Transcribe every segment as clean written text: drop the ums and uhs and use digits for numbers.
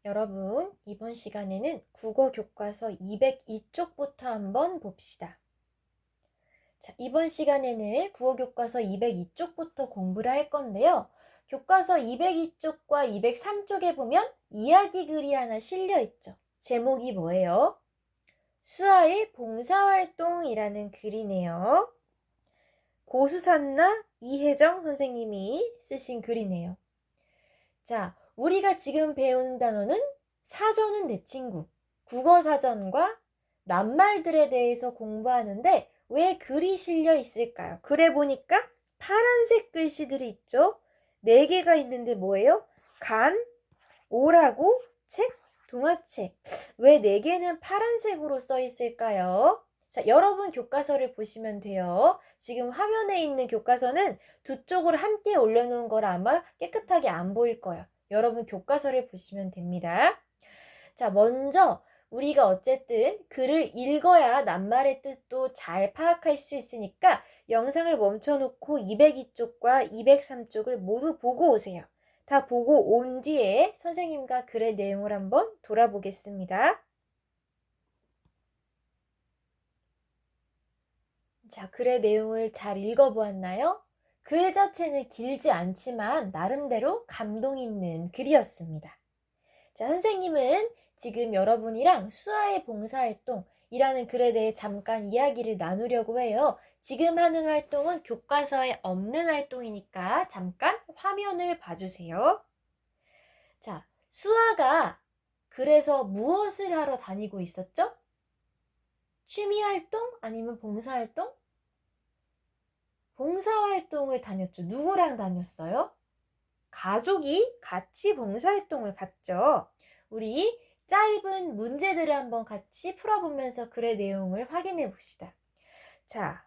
여러분, 이번 시간에는 국어 교과서 202쪽부터 한번 봅시다. 자, 이번 시간에는 국어 교과서 202쪽부터 공부를 할 건데요. 교과서 202쪽과 203쪽에 보면 이야기 글이 하나 실려 있죠. 제목이 뭐예요? 수아의 봉사활동이라는 글이네요. 고수산나 이혜정 선생님이 쓰신 글이네요. 자, 우리가 지금 배우는 단어는 사전은 내 친구, 국어사전과 낱말들에 대해서 공부하는데 왜 글이 실려 있을까요? 글에 보니까 파란색 글씨들이 있죠? 4개가 있는데 뭐예요? 간, 오라고, 책, 동화책. 왜 4개는 파란색으로 써 있을까요? 자, 여러분 교과서를 보시면 돼요. 지금 화면에 있는 교과서는 두 쪽으로 함께 올려놓은 거라 아마 깨끗하게 안 보일 거예요. 여러분 교과서를 보시면 됩니다. 자, 먼저 우리가 어쨌든 글을 읽어야 낱말의 뜻도 잘 파악할 수 있으니까 영상을 멈춰놓고 202쪽과 203쪽을 모두 보고 오세요. 다 보고 온 뒤에 선생님과 글의 내용을 한번 돌아보겠습니다. 자, 글의 내용을 잘 읽어보았나요? 글 자체는 길지 않지만 나름대로 감동 있는 글이었습니다. 자, 선생님은 지금 여러분이랑 수아의 봉사활동이라는 글에 대해 잠깐 이야기를 나누려고 해요. 지금 하는 활동은 교과서에 없는 활동이니까 잠깐 화면을 봐주세요. 자, 수아가 그래서 무엇을 하러 다니고 있었죠? 취미활동 아니면 봉사활동? 봉사활동을 다녔죠. 누구랑 다녔어요? 가족이 같이 봉사활동을 갔죠. 우리 짧은 문제들을 한번 같이 풀어보면서 글의 내용을 확인해 봅시다. 자,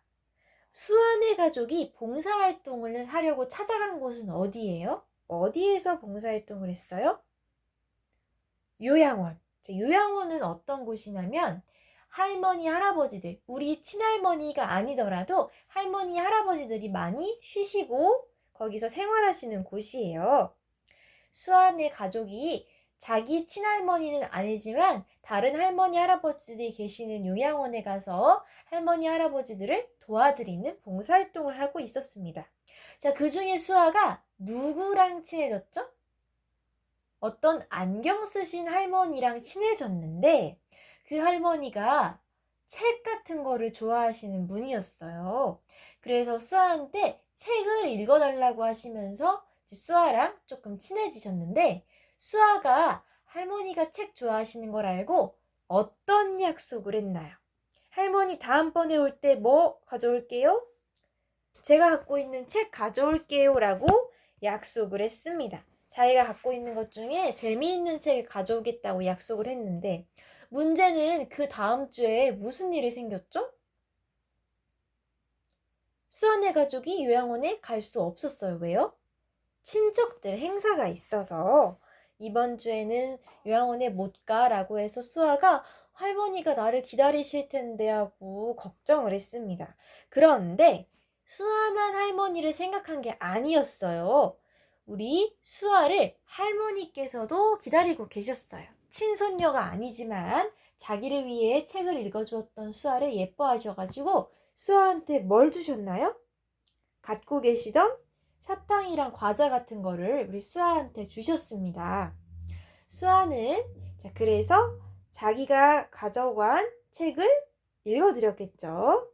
수아네 가족이 봉사활동을 하려고 찾아간 곳은 어디예요? 어디에서 봉사활동을 했어요? 요양원. 요양원은 어떤 곳이냐면 할머니, 할아버지들, 우리 친할머니가 아니더라도 할머니, 할아버지들이 많이 쉬시고 거기서 생활하시는 곳이에요. 수아네 가족이 자기 친할머니는 아니지만 다른 할머니, 할아버지들이 계시는 요양원에 가서 할머니, 할아버지들을 도와드리는 봉사활동을 하고 있었습니다. 자, 그 중에 수아가 누구랑 친해졌죠? 어떤 안경 쓰신 할머니랑 친해졌는데 그 할머니가 책 같은 거를 좋아하시는 분이었어요. 그래서 수아한테 책을 읽어달라고 하시면서 수아랑 조금 친해지셨는데 수아가 할머니가 책 좋아하시는 걸 알고 어떤 약속을 했나요? 할머니 다음번에 올 때 뭐 가져올게요? 제가 갖고 있는 책 가져올게요 라고 약속을 했습니다. 자기가 갖고 있는 것 중에 재미있는 책을 가져오겠다고 약속을 했는데 문제는 그 다음 주에 무슨 일이 생겼죠? 수아네 가족이 요양원에 갈 수 없었어요. 왜요? 친척들 행사가 있어서 이번 주에는 요양원에 못 가라고 해서 수아가 할머니가 나를 기다리실 텐데 하고 걱정을 했습니다. 그런데 수아만 할머니를 생각한 게 아니었어요. 우리 수아를 할머니께서도 기다리고 계셨어요. 친손녀가 아니지만 자기를 위해 책을 읽어주었던 수아를 예뻐하셔가지고 수아한테 뭘 주셨나요? 갖고 계시던 사탕이랑 과자 같은 거를 우리 수아한테 주셨습니다. 수아는 그래서 자기가 가져간 책을 읽어드렸겠죠.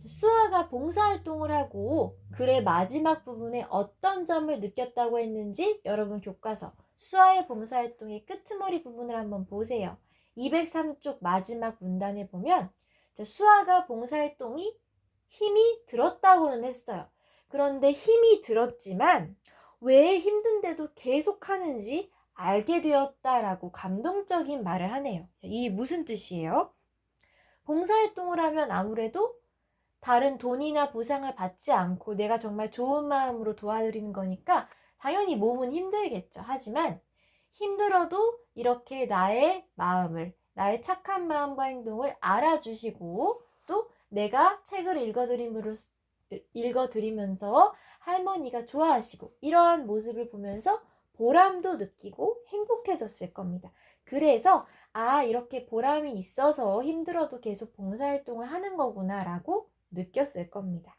수아가 봉사활동을 하고 글의 마지막 부분에 어떤 점을 느꼈다고 했는지 여러분 교과서 수아의 봉사활동의 끄트머리 부분을 한번 보세요. 203쪽 마지막 문단에 보면 수아가 봉사활동이 힘이 들었다고는 했어요. 그런데 힘이 들었지만 왜 힘든데도 계속 하는지 알게 되었다라고 감동적인 말을 하네요. 이게 무슨 뜻이에요? 봉사활동을 하면 아무래도 다른 돈이나 보상을 받지 않고 내가 정말 좋은 마음으로 도와드리는 거니까 당연히 몸은 힘들겠죠. 하지만 힘들어도 이렇게 나의 마음을, 나의 착한 마음과 행동을 알아주시고 또 내가 책을 읽어드리면서 할머니가 좋아하시고 이러한 모습을 보면서 보람도 느끼고 행복해졌을 겁니다. 그래서 이렇게 보람이 있어서 힘들어도 계속 봉사활동을 하는 거구나 라고 느꼈을 겁니다.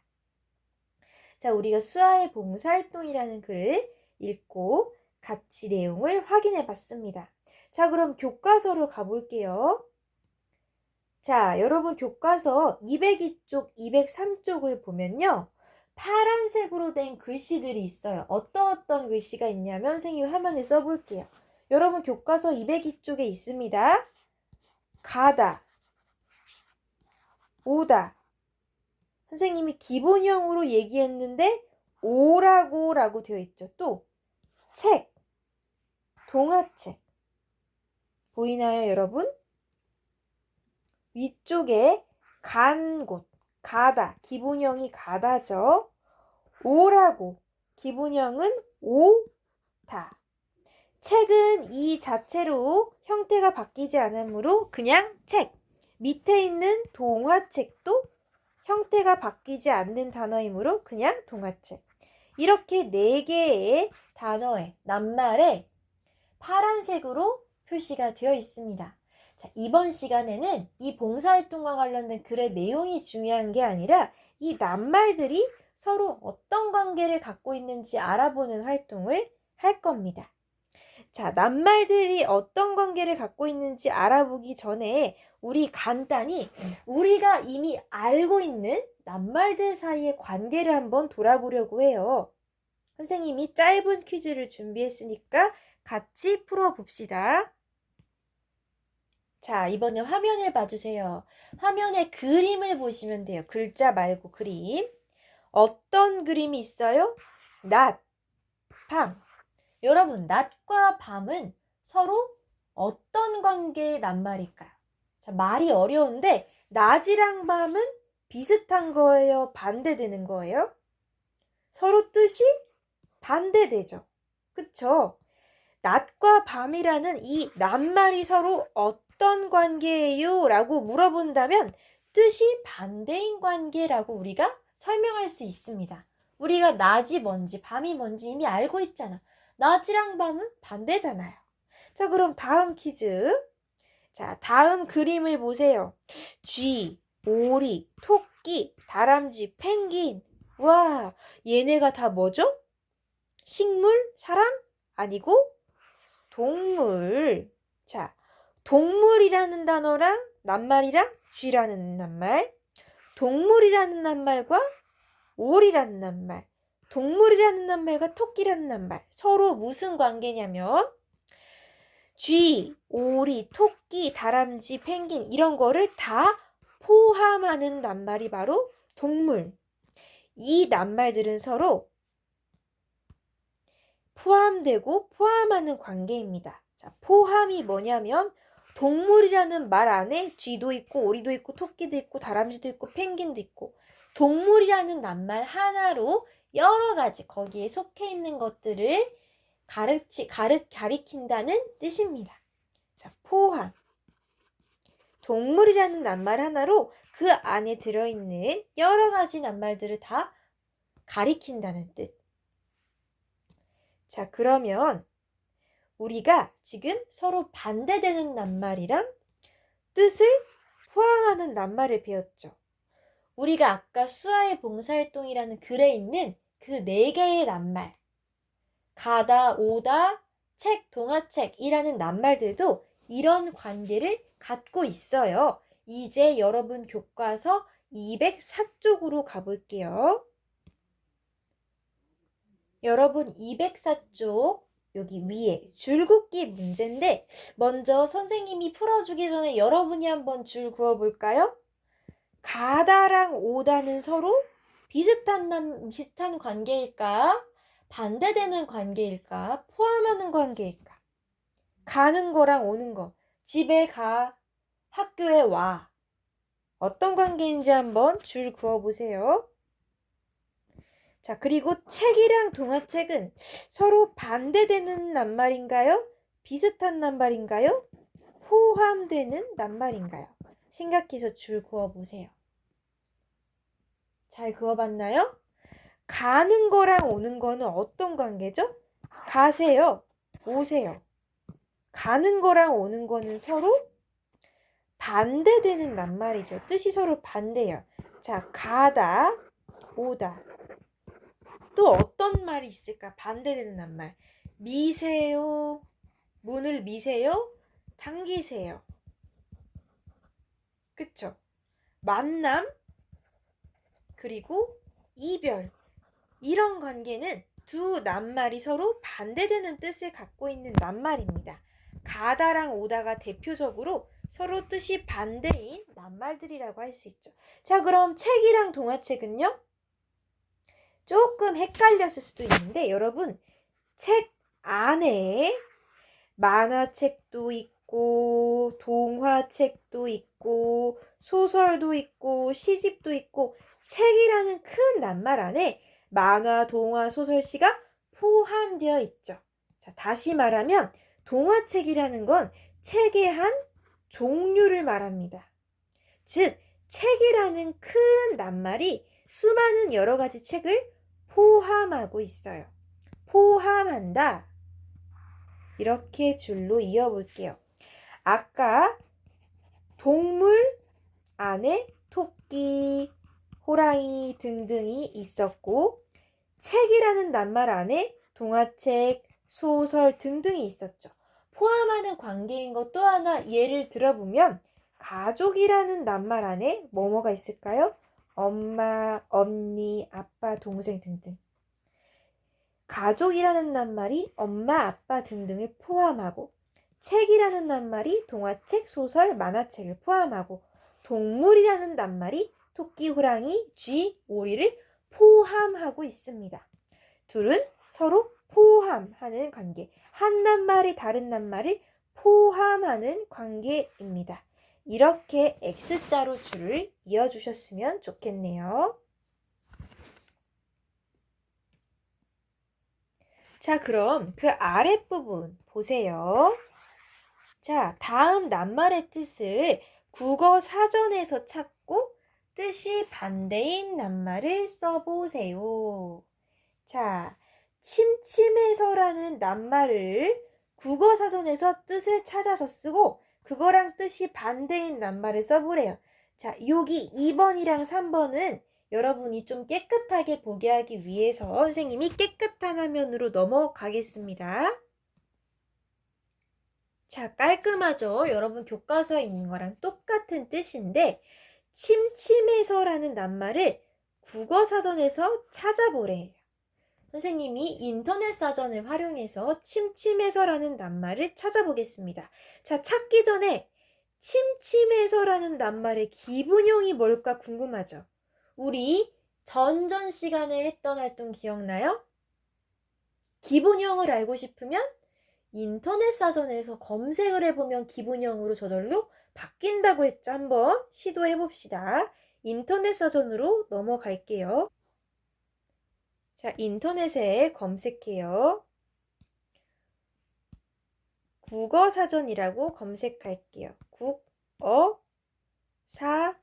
자, 우리가 수아의 봉사활동이라는 글을 읽고 같이 내용을 확인해 봤습니다. 자, 그럼 교과서로 가볼게요. 자, 여러분 교과서 202쪽, 203쪽을 보면요. 파란색으로 된 글씨들이 있어요. 어떤 글씨가 있냐면 선생님이 화면에 써볼게요. 여러분 교과서 202쪽에 있습니다. 가다, 오다. 선생님이 기본형으로 얘기했는데 오라고 되어 있죠. 또 책, 동화책. 보이나요, 여러분? 위쪽에 간 곳, 가다. 기본형이 가다죠. 오라고. 기본형은 오다. 책은 이 자체로 형태가 바뀌지 않으므로 그냥 책. 밑에 있는 동화책도 형태가 바뀌지 않는 단어이므로 그냥 동화책. 이렇게 4개의 단어의 낱말에 파란색으로 표시가 되어 있습니다. 자, 이번 시간에는 이 봉사활동과 관련된 글의 내용이 중요한 게 아니라 이 낱말들이 서로 어떤 관계를 갖고 있는지 알아보는 활동을 할 겁니다. 자, 낱말들이 어떤 관계를 갖고 있는지 알아보기 전에 우리 간단히 우리가 이미 알고 있는 낱말들 사이의 관계를 한번 돌아보려고 해요. 선생님이 짧은 퀴즈를 준비했으니까 같이 풀어봅시다. 자, 이번에 화면을 봐주세요. 화면에 그림을 보시면 돼요. 글자 말고 그림. 어떤 그림이 있어요? 낮, 밤. 여러분, 낮과 밤은 서로 어떤 관계의 낱말일까요? 자, 말이 어려운데 낮이랑 밤은 비슷한 거예요? 반대되는 거예요? 서로 뜻이 반대되죠. 그쵸? 낮과 밤이라는 이 낱말이 서로 어떤 관계예요? 라고 물어본다면 뜻이 반대인 관계라고 우리가 설명할 수 있습니다. 우리가 낮이 뭔지 밤이 뭔지 이미 알고 있잖아. 낮이랑 밤은 반대잖아요. 자, 그럼 다음 퀴즈. 자, 다음 그림을 보세요. 쥐, 오리, 토끼, 다람쥐, 펭귄. 와, 얘네가 다 뭐죠? 식물, 사람? 아니고 동물. 자, 동물이라는 단어랑 낱말이랑 쥐라는 낱말, 동물이라는 낱말과 오리라는 낱말, 동물이라는 낱말과 토끼라는 낱말 서로 무슨 관계냐면 쥐, 오리, 토끼, 다람쥐, 펭귄 이런 거를 다 포함하는 낱말이 바로 동물. 이 낱말들은 서로 포함되고 포함하는 관계입니다. 자, 포함이 뭐냐면 동물이라는 말 안에 쥐도 있고 오리도 있고 토끼도 있고 다람쥐도 있고 펭귄도 있고 동물이라는 낱말 하나로 여러 가지 거기에 속해 있는 것들을 가리킨다는 뜻입니다. 자, 포함. 동물이라는 낱말 하나로 그 안에 들어있는 여러 가지 낱말들을 다 가리킨다는 뜻. 자, 그러면 우리가 지금 서로 반대되는 낱말이랑 뜻을 포함하는 낱말을 배웠죠. 우리가 아까 수아의 봉사활동이라는 글에 있는 그 4개의 낱말, 가다, 오다, 책, 동화책이라는 낱말들도 이런 관계를 갖고 있어요. 이제 여러분 교과서 204쪽으로 가볼게요. 여러분 204쪽 여기 위에 줄긋기 문제인데 먼저 선생님이 풀어주기 전에 여러분이 한번 줄 그어볼까요? 가다랑 오다는 서로 비슷한 관계일까? 반대되는 관계일까? 포함하는 관계일까? 가는 거랑 오는 거. 집에 가, 학교에 와. 어떤 관계인지 한번 줄 그어보세요. 자, 그리고 책이랑 동화책은 서로 반대되는 낱말인가요? 비슷한 낱말인가요? 포함되는 낱말인가요? 생각해서 줄 그어보세요. 잘 그어봤나요? 가는 거랑 오는 거는 어떤 관계죠? 가세요. 오세요. 가는 거랑 오는 거는 서로 반대되는 낱말이죠. 뜻이 서로 반대예요. 자, 가다, 오다. 또 어떤 말이 있을까? 반대되는 낱말. 미세요. 문을 미세요. 당기세요. 그쵸? 만남, 그리고 이별. 이런 관계는 두 낱말이 서로 반대되는 뜻을 갖고 있는 낱말입니다. 가다랑 오다가 대표적으로 서로 뜻이 반대인 낱말들이라고 할 수 있죠. 자, 그럼 책이랑 동화책은요? 조금 헷갈렸을 수도 있는데 여러분, 책 안에 만화책도 있고 동화책도 있고 소설도 있고 시집도 있고 책이라는 큰 낱말 안에 만화, 동화, 소설, 시가 포함되어 있죠. 자, 다시 말하면 동화책이라는 건 책의 한 종류를 말합니다. 즉, 책이라는 큰 낱말이 수많은 여러 가지 책을 포함하고 있어요. 포함한다. 이렇게 줄로 이어볼게요. 아까 동물 안에 토끼, 호랑이 등등이 있었고 책이라는 낱말 안에 동화책, 소설 등등이 있었죠. 포함하는 관계인 것 또 하나 예를 들어보면 가족이라는 낱말 안에 뭐뭐가 있을까요? 엄마, 언니, 아빠, 동생 등등. 가족이라는 낱말이 엄마, 아빠 등등을 포함하고 책이라는 낱말이 동화책, 소설, 만화책을 포함하고 동물이라는 낱말이 토끼, 호랑이, 쥐, 오리를 포함하고 있습니다. 둘은 서로 포함하는 관계, 한 낱말이 다른 낱말을 포함하는 관계입니다. 이렇게 X자로 줄을 이어주셨으면 좋겠네요. 자, 그럼 그 아랫부분 보세요. 자, 다음 낱말의 뜻을 국어 사전에서 찾고 뜻이 반대인 낱말을 써보세요. 자, 침침해서라는 낱말을 국어 사전에서 뜻을 찾아서 쓰고 그거랑 뜻이 반대인 낱말을 써보래요. 자, 여기 2번이랑 3번은 여러분이 좀 깨끗하게 보게 하기 위해서 선생님이 깨끗한 화면으로 넘어가겠습니다. 자, 깔끔하죠? 여러분 교과서에 있는 거랑 똑같은 뜻인데 침침해서라는 낱말을 국어사전에서 찾아보래요. 선생님이 인터넷 사전을 활용해서 침침해서라는 낱말을 찾아보겠습니다. 자, 찾기 전에 침침해서라는 낱말의 기분형이 뭘까 궁금하죠? 우리 전전 시간에 했던 활동 기억나요? 기본형을 알고 싶으면 인터넷 사전에서 검색을 해보면 기본형으로 저절로 바뀐다고 했죠. 한번 시도해 봅시다. 인터넷 사전으로 넘어갈게요. 자, 인터넷에 검색해요. 국어 사전이라고 검색할게요. 국어 사전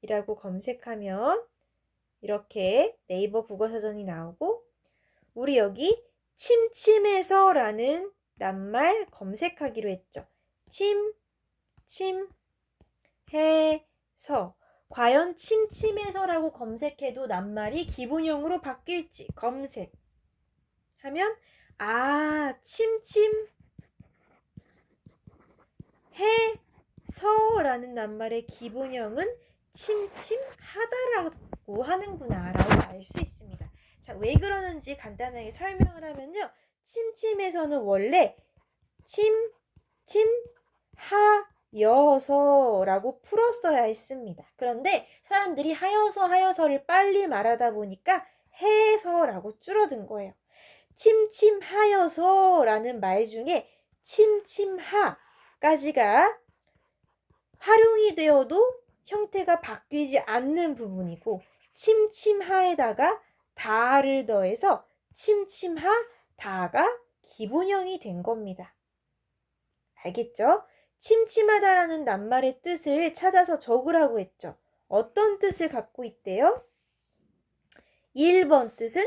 이라고 검색하면 이렇게 네이버 국어사전이 나오고 우리 여기 침침해서 라는 낱말 검색하기로 했죠. 해서 과연 침침해서라고 검색해도 낱말이 기본형으로 바뀔지 검색하면 침침해서라는 낱말의 기본형은 침침하다라고 하는구나 라고 알 수 있습니다. 자, 왜 그러는지 간단하게 설명을 하면요. 침침해서는 원래 하여서라고 풀었어야 했습니다. 그런데 사람들이 하여서를 빨리 말하다 보니까 해서라고 줄어든 거예요. 침침하여서라는 말 중에 침침하까지가 활용이 되어도 형태가 바뀌지 않는 부분이고 침침하에다가 다를 더해서 침침하다가 기본형이 된 겁니다. 알겠죠? 침침하다라는 낱말의 뜻을 찾아서 적으라고 했죠. 어떤 뜻을 갖고 있대요? 1번 뜻은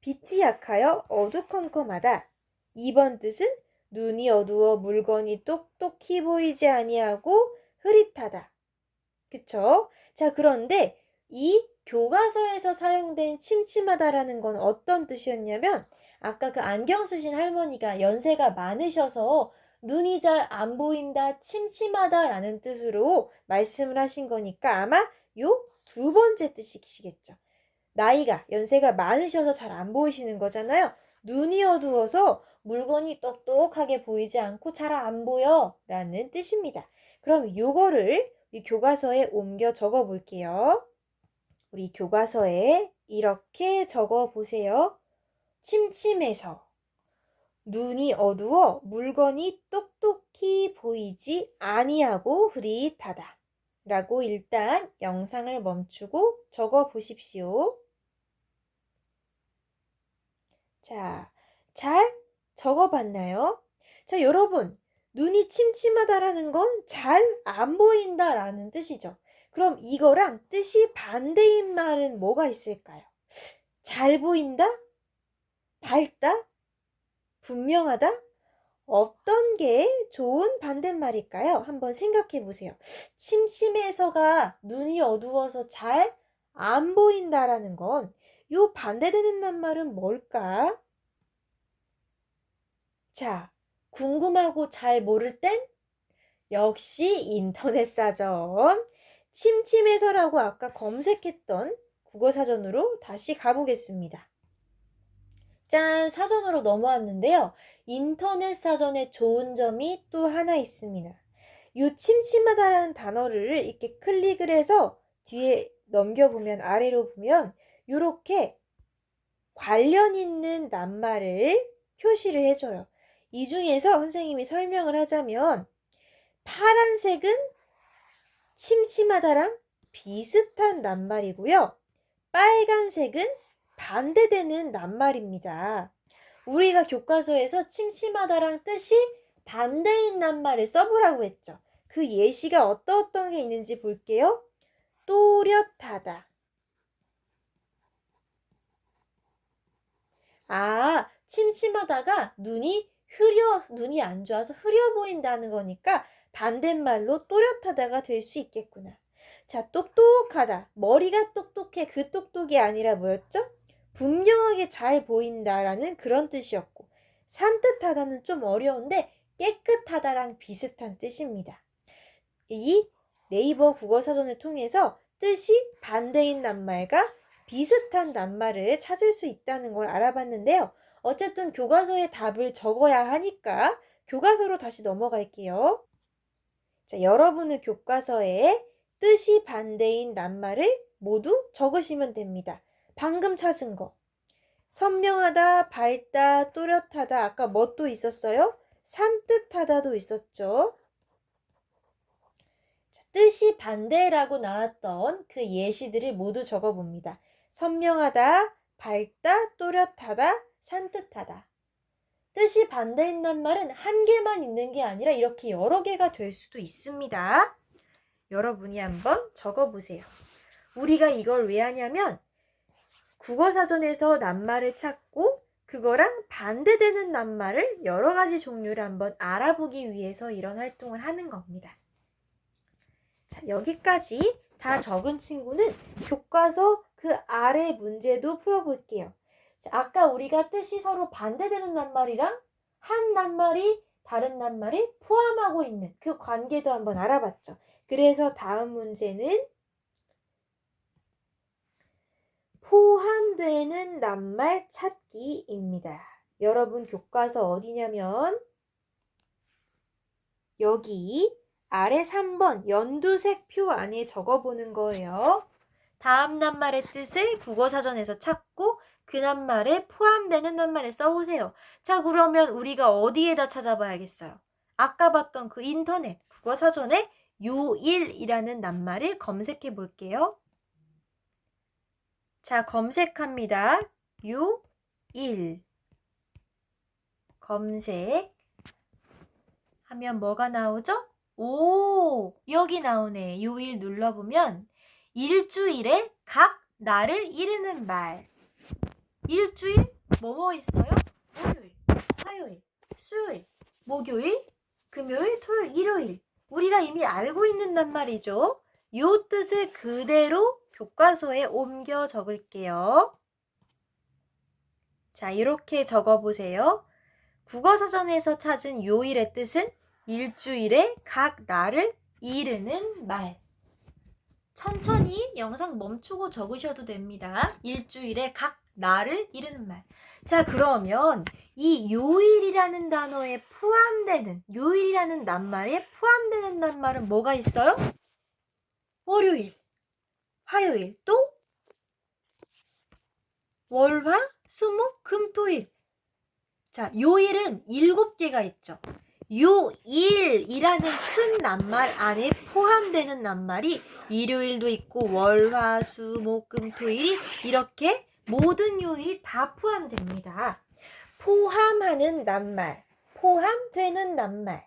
빛이 약하여 어두컴컴하다. 2번 뜻은 눈이 어두워 물건이 똑똑히 보이지 아니하고 흐릿하다. 그쵸? 자, 그런데 이 교과서에서 사용된 침침하다라는 건 어떤 뜻이었냐면 아까 그 안경 쓰신 할머니가 연세가 많으셔서 눈이 잘 안 보인다, 침침하다라는 뜻으로 말씀을 하신 거니까 아마 요 두 번째 뜻이시겠죠. 나이가, 연세가 많으셔서 잘 안 보이시는 거잖아요. 눈이 어두워서 물건이 똑똑하게 보이지 않고 잘 안 보여 라는 뜻입니다. 그럼 요거를 우리 교과서에 옮겨 적어 볼게요. 우리 교과서에 이렇게 적어 보세요. 침침해서 눈이 어두워 물건이 똑똑히 보이지 아니하고 흐릿하다 라고 일단 영상을 멈추고 적어 보십시오. 자, 잘 적어봤나요? 자, 여러분, 눈이 침침하다라는 건 잘 안 보인다라는 뜻이죠. 그럼 이거랑 뜻이 반대인 말은 뭐가 있을까요? 잘 보인다? 밝다? 분명하다? 어떤 게 좋은 반대말일까요? 한번 생각해 보세요. 침침해서가 눈이 어두워서 잘 안 보인다라는 건 요 반대되는 낱말은 뭘까? 자, 궁금하고 잘 모를 땐 역시 인터넷 사전. 침침해서라고 아까 검색했던 국어사전으로 다시 가보겠습니다. 짠! 사전으로 넘어왔는데요. 인터넷 사전에 좋은 점이 또 하나 있습니다. 요 침침하다라는 단어를 이렇게 클릭을 해서 뒤에 넘겨보면 아래로 보면 요렇게 관련 있는 낱말을 표시를 해줘요. 이 중에서 선생님이 설명을 하자면 파란색은 침침하다랑 비슷한 낱말이고요. 빨간색은 반대되는 낱말입니다. 우리가 교과서에서 침침하다랑 뜻이 반대인 낱말을 써보라고 했죠. 그 예시가 어떤 게 있는지 볼게요. 또렷하다. 아, 침침하다가 눈이 안 좋아서 흐려 보인다는 거니까 반대말로 또렷하다가 될 수 있겠구나. 자, 똑똑하다. 머리가 똑똑해. 그 똑똑이 아니라 뭐였죠? 분명하게 잘 보인다라는 그런 뜻이었고, 산뜻하다는 좀 어려운데 깨끗하다랑 비슷한 뜻입니다. 이 네이버 국어사전을 통해서 뜻이 반대인 낱말과 비슷한 낱말을 찾을 수 있다는 걸 알아봤는데요. 어쨌든 교과서에 답을 적어야 하니까 교과서로 다시 넘어갈게요. 자, 여러분의 교과서에 뜻이 반대인 낱말을 모두 적으시면 됩니다. 방금 찾은 거. 선명하다, 밝다, 또렷하다. 아까 뭐 또 있었어요? 산뜻하다도 있었죠. 자, 뜻이 반대라고 나왔던 그 예시들을 모두 적어봅니다. 선명하다, 밝다, 또렷하다, 산뜻하다. 뜻이 반대인 낱말은 한 개만 있는 게 아니라 이렇게 여러 개가 될 수도 있습니다. 여러분이 한번 적어보세요. 우리가 이걸 왜 하냐면 국어사전에서 낱말을 찾고 그거랑 반대되는 낱말을 여러 가지 종류를 한번 알아보기 위해서 이런 활동을 하는 겁니다. 자, 여기까지 다 적은 친구는 교과서 그 아래 문제도 풀어볼게요. 자, 아까 우리가 뜻이 서로 반대되는 낱말이랑 한 낱말이 다른 낱말을 포함하고 있는 그 관계도 한번 알아봤죠. 그래서 다음 문제는 포함되는 낱말 찾기입니다. 여러분 교과서 어디냐면 여기 아래 3번 연두색 표 안에 적어보는 거예요. 다음 낱말의 뜻을 국어사전에서 찾고 그 낱말에 포함되는 낱말을 써오세요. 자, 그러면 우리가 어디에다 찾아봐야겠어요? 아까 봤던 그 인터넷 국어사전에 요일이라는 낱말을 검색해 볼게요. 자, 검색합니다. 요일. 검색. 하면 뭐가 나오죠? 오, 여기 나오네. 요일 눌러보면 일주일에 각 날을 이르는 말. 일주일 뭐뭐 있어요? 월요일, 화요일, 수요일, 목요일, 금요일, 토요일, 일요일. 우리가 이미 알고 있는 낱말이죠. 이 뜻을 그대로 교과서에 옮겨 적을게요. 자, 이렇게 적어보세요. 국어사전에서 찾은 요일의 뜻은 일주일에 각 날을 이르는 말. 천천히 영상 멈추고 적으셔도 됩니다. 일주일에 각 날을 이르는 말. 자, 그러면 이 요일이라는 단어에 포함되는, 요일이라는 낱말에 포함되는 낱말은 뭐가 있어요? 월요일, 화요일, 또 월, 화, 수, 목, 금, 토, 일. 자, 요일은 7개가 있죠. 요일이라는 큰 낱말 안에 포함되는 낱말이 일요일도 있고 월, 화, 수, 목, 금, 토, 일이 이렇게 모든 요일이 다 포함됩니다. 포함하는 낱말, 포함되는 낱말.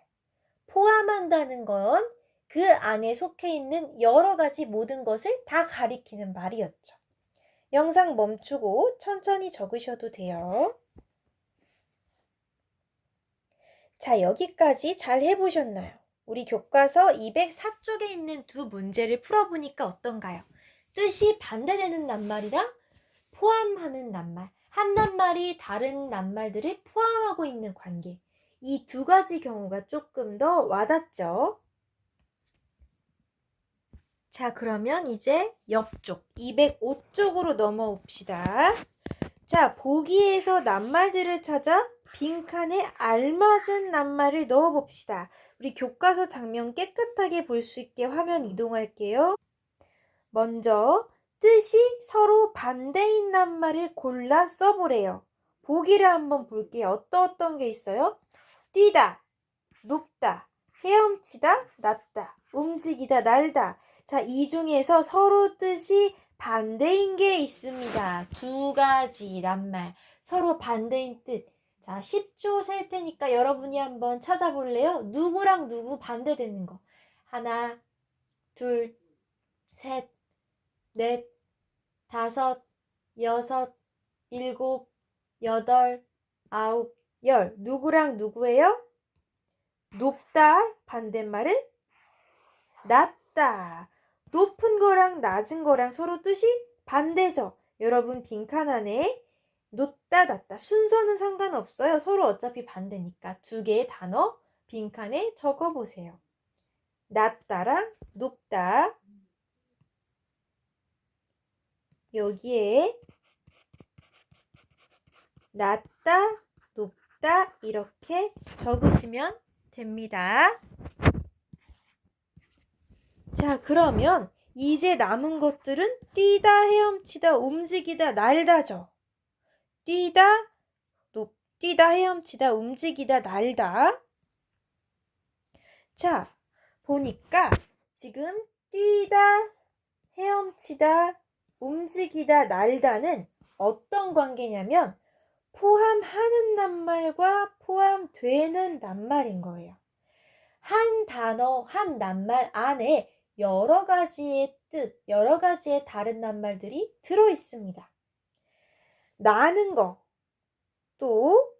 포함한다는 건 그 안에 속해 있는 여러 가지 모든 것을 다 가리키는 말이었죠. 영상 멈추고 천천히 적으셔도 돼요. 자, 여기까지 잘 해보셨나요? 우리 교과서 204쪽에 있는 두 문제를 풀어보니까 어떤가요? 뜻이 반대되는 낱말이랑 포함하는 낱말, 한 낱말이 다른 낱말들을 포함하고 있는 관계. 이 두 가지 경우가 조금 더 와닿죠? 자, 그러면 이제 옆쪽 205쪽으로 넘어옵시다. 자, 보기에서 낱말들을 찾아 빈칸에 알맞은 낱말을 넣어봅시다. 우리 교과서 장면 깨끗하게 볼 수 있게 화면 이동할게요. 먼저 뜻이 서로 반대인 낱말을 골라 써보래요. 보기를 한번 볼게요. 어떤 게 있어요? 뛰다, 높다, 헤엄치다, 낮다, 움직이다, 날다. 자, 이 중에서 서로 뜻이 반대인 게 있습니다. 두 가지 낱말. 서로 반대인 뜻. 자, 10초 셀 테니까 여러분이 한번 찾아볼래요? 누구랑 누구 반대되는 거. 하나, 둘, 셋, 넷, 다섯, 여섯, 일곱, 여덟, 아홉, 열. 누구랑 누구예요? 높다 반대말은 낮다. 높은 거랑 낮은 거랑 서로 뜻이 반대죠. 여러분 빈칸 안에 높다 낮다 순서는 상관없어요. 서로 어차피 반대니까 두 개의 단어 빈칸에 적어보세요. 낮다랑 높다. 여기에 낮다 높다 이렇게 적으시면 됩니다. 자, 그러면 이제 남은 것들은 뛰다, 헤엄치다, 움직이다, 날다죠. 뛰다, 뛰다, 헤엄치다, 움직이다, 날다. 자, 보니까 지금 뛰다, 헤엄치다, 움직이다, 날다는 어떤 관계냐면 포함하는 낱말과 포함되는 낱말인 거예요. 한 단어, 한 낱말 안에 여러 가지의 뜻, 여러 가지의 다른 낱말들이 들어 있습니다. 나는 거, 또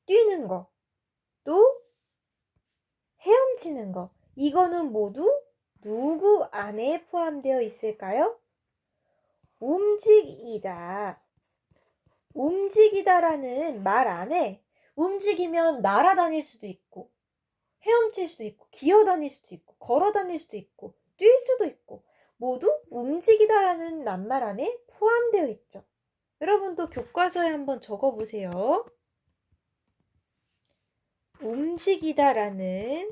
뛰는 거, 또 헤엄치는 거. 이거는 모두 누구 안에 포함되어 있을까요? 움직이다. 움직이다라는 말 안에 움직이면 날아다닐 수도 있고 헤엄칠 수도 있고 기어다닐 수도 있고 걸어다닐 수도 있고 뛸 수도 있고 모두 움직이다라는 낱말 안에 포함되어 있죠. 여러분도 교과서에 한번 적어보세요. 움직이다라는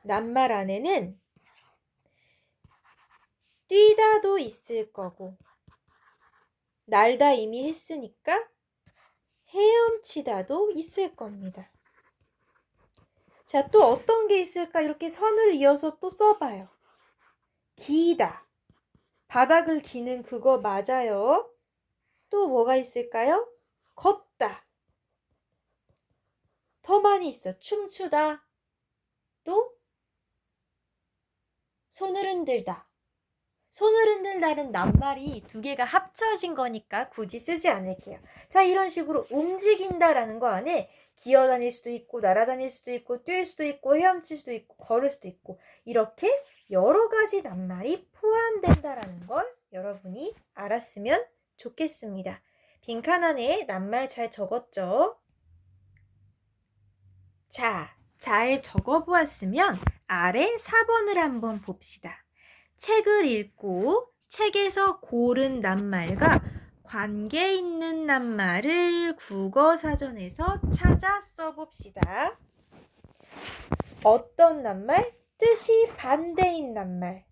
낱말 안에는 뛰다도 있을 거고 날다 이미 했으니까 헤엄치다도 있을 겁니다. 자, 또 어떤 게 있을까? 이렇게 선을 이어서 또 써봐요. 기다. 바닥을 기는 그거 맞아요. 또 뭐가 있을까요? 걷다. 더 많이 있어. 춤추다. 또 손을 흔들다. 손을 흔들다는 낱말이 두 개가 합쳐진 거니까 굳이 쓰지 않을게요. 자, 이런 식으로 움직인다라는 거 안에 기어다닐 수도 있고 날아다닐 수도 있고 뛸 수도 있고 헤엄칠 수도 있고 걸을 수도 있고 이렇게 여러 가지 낱말이 포함된다라는 걸 여러분이 알았으면 좋겠습니다. 빈칸 안에 낱말 잘 적었죠? 자, 잘 적어보았으면 아래 4번을 한번 봅시다. 책을 읽고 책에서 고른 낱말과 관계 있는 낱말을 국어사전에서 찾아 써봅시다. 어떤 낱말? 뜻이 반대인 낱말.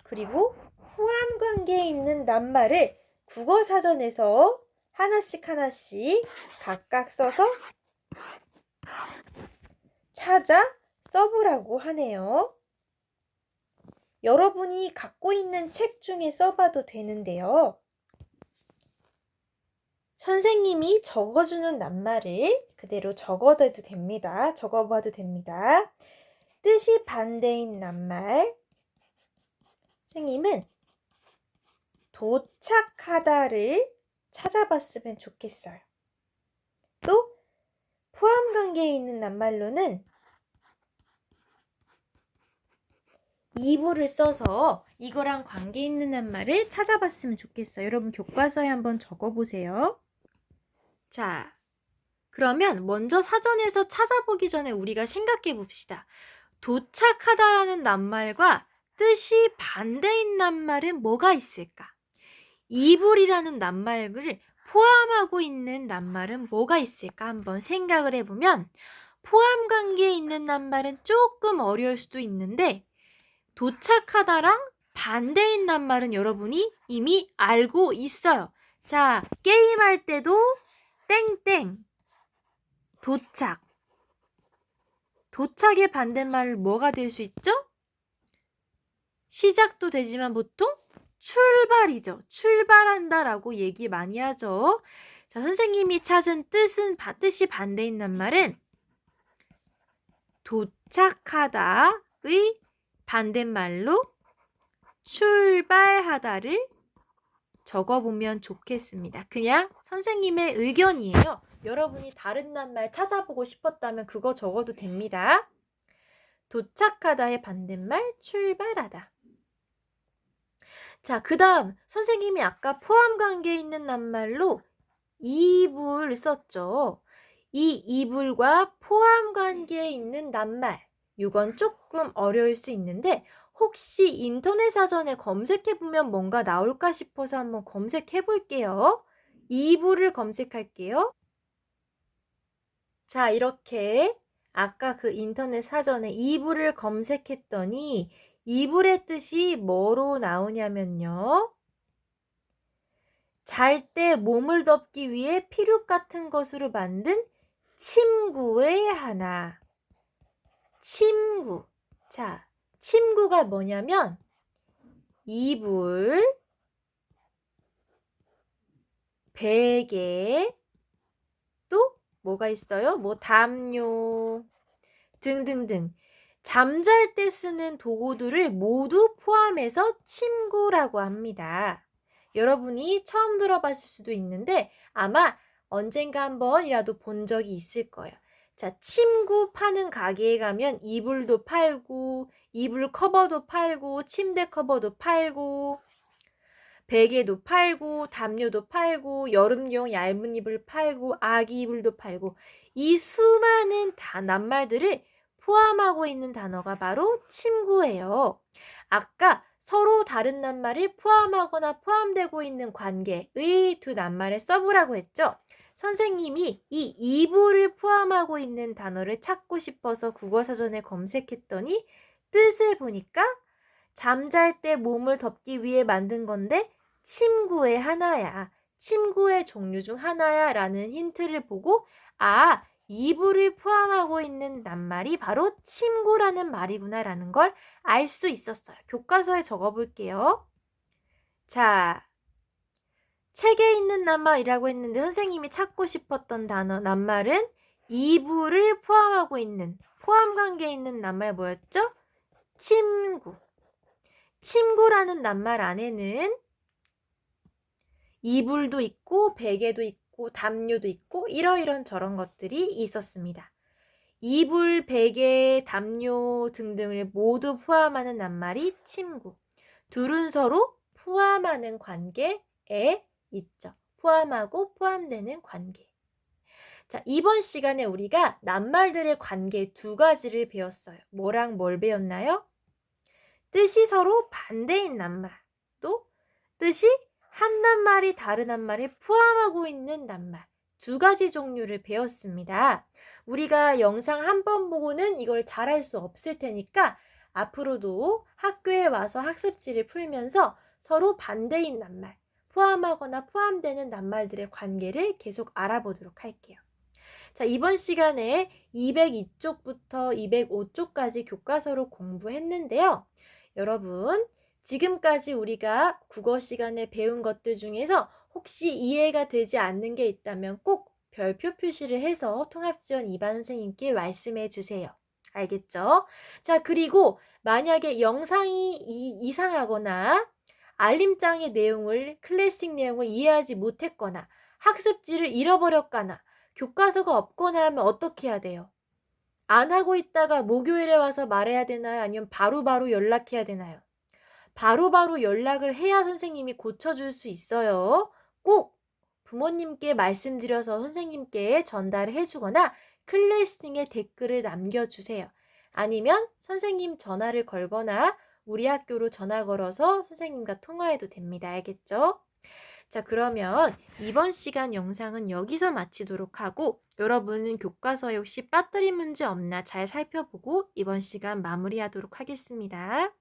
그리고 포함 관계에 있는 낱말을 국어사전에서 하나씩 각각 써서 찾아 써보라고 하네요. 여러분이 갖고 있는 책 중에 써봐도 되는데요. 선생님이 적어주는 낱말을 그대로 적어봐도 됩니다. 뜻이 반대인 낱말. 선생님은 도착하다를 찾아봤으면 좋겠어요. 또 포함 관계에 있는 낱말로는 이부를 써서 이거랑 관계 있는 낱말을 찾아봤으면 좋겠어요. 여러분 교과서에 한번 적어보세요. 자, 그러면 먼저 사전에서 찾아보기 전에 우리가 생각해 봅시다. 도착하다라는 낱말과 뜻이 반대인 낱말은 뭐가 있을까? 이불이라는 낱말을 포함하고 있는 낱말은 뭐가 있을까? 한번 생각을 해보면 포함 관계에 있는 낱말은 조금 어려울 수도 있는데 도착하다랑 반대인 낱말은 여러분이 이미 알고 있어요. 자, 게임할 때도 땡땡 도착의 반대말 뭐가 될 수 있죠? 시작도 되지만 보통 출발이죠. 출발한다라고 얘기 많이 하죠. 자, 선생님이 찾은 뜻이 반대인 낱말은 도착하다의 반대말로 출발하다를 적어보면 좋겠습니다. 그냥 선생님의 의견이에요. 여러분이 다른 낱말 찾아보고 싶었다면 그거 적어도 됩니다. 도착하다의 반대말 출발하다. 자, 그 다음 선생님이 아까 포함 관계에 있는 낱말로 이불 썼죠. 이 이불과 포함 관계에 있는 낱말 이건 조금 어려울 수 있는데 혹시 인터넷 사전에 검색해보면 뭔가 나올까 싶어서 한번 검색해볼게요. 이불을 검색할게요. 자, 이렇게 아까 그 인터넷 사전에 이불을 검색했더니 이불의 뜻이 뭐로 나오냐면요. 잘 때 몸을 덮기 위해 피륙 같은 것으로 만든 침구의 하나. 침구. 자, 침구가 뭐냐면 이불, 베개, 또 뭐가 있어요? 뭐 담요 등등등. 잠잘 때 쓰는 도구들을 모두 포함해서 침구라고 합니다. 여러분이 처음 들어봤을 수도 있는데 아마 언젠가 한 번이라도 본 적이 있을 거예요. 자, 침구 파는 가게에 가면 이불도 팔고 이불 커버도 팔고 침대 커버도 팔고 베개도 팔고 담요도 팔고 여름용 얇은 이불 팔고 아기 이불도 팔고 이 수많은 낱말들을 포함하고 있는 단어가 바로 침구예요. 아까 서로 다른 낱말을 포함하거나 포함되고 있는 관계의 두 낱말을 써보라고 했죠. 선생님이 이 이불을 포함하고 있는 단어를 찾고 싶어서 국어사전에 검색했더니 뜻을 보니까 잠잘 때 몸을 덮기 위해 만든 건데 침구의 하나야. 침구의 종류 중 하나야 라는 힌트를 보고 아, 이불을 포함하고 있는 낱말이 바로 침구라는 말이구나 라는 걸 알 수 있었어요. 교과서에 적어볼게요. 자, 책에 있는 낱말이라고 했는데 선생님이 찾고 싶었던 단어 낱말은 이불을 포함하고 있는 포함 관계에 있는 낱말 뭐였죠? 침구. 침구라는 낱말 안에는 이불도 있고 베개도 있고 담요도 있고 이러이런 저런 것들이 있었습니다. 이불, 베개, 담요 등등을 모두 포함하는 낱말이 침구. 둘은 서로 포함하는 관계에 있죠. 포함하고 포함되는 관계. 자, 이번 시간에 우리가 낱말들의 관계 두 가지를 배웠어요. 뭐랑 뭘 배웠나요? 뜻이 서로 반대인 낱말, 또 뜻이 한 낱말이 다른 낱말을 포함하고 있는 낱말, 두 가지 종류를 배웠습니다. 우리가 영상 한 번 보고는 이걸 잘할 수 없을 테니까 앞으로도 학교에 와서 학습지를 풀면서 서로 반대인 낱말, 포함하거나 포함되는 낱말들의 관계를 계속 알아보도록 할게요. 자, 이번 시간에 202쪽부터 205쪽까지 교과서로 공부했는데요. 여러분, 지금까지 우리가 국어 시간에 배운 것들 중에서 혹시 이해가 되지 않는 게 있다면 꼭 별표 표시를 해서 통합지원 2반 선생님께 말씀해 주세요. 알겠죠? 자, 그리고 만약에 영상이 이상하거나 알림장의 내용을, 클래식 내용을 이해하지 못했거나 학습지를 잃어버렸거나 교과서가 없거나 하면 어떻게 해야 돼요? 안 하고 있다가 목요일에 와서 말해야 되나요? 아니면 바로바로 연락해야 되나요? 바로바로 연락을 해야 선생님이 고쳐줄 수 있어요. 꼭 부모님께 말씀드려서 선생님께 전달을 해주거나 클래스팅에 댓글을 남겨주세요. 아니면 선생님 전화를 걸거나 우리 학교로 전화 걸어서 선생님과 통화해도 됩니다. 알겠죠? 자, 그러면 이번 시간 영상은 여기서 마치도록 하고 여러분은 교과서에 혹시 빠뜨린 문제 없나 잘 살펴보고 이번 시간 마무리하도록 하겠습니다.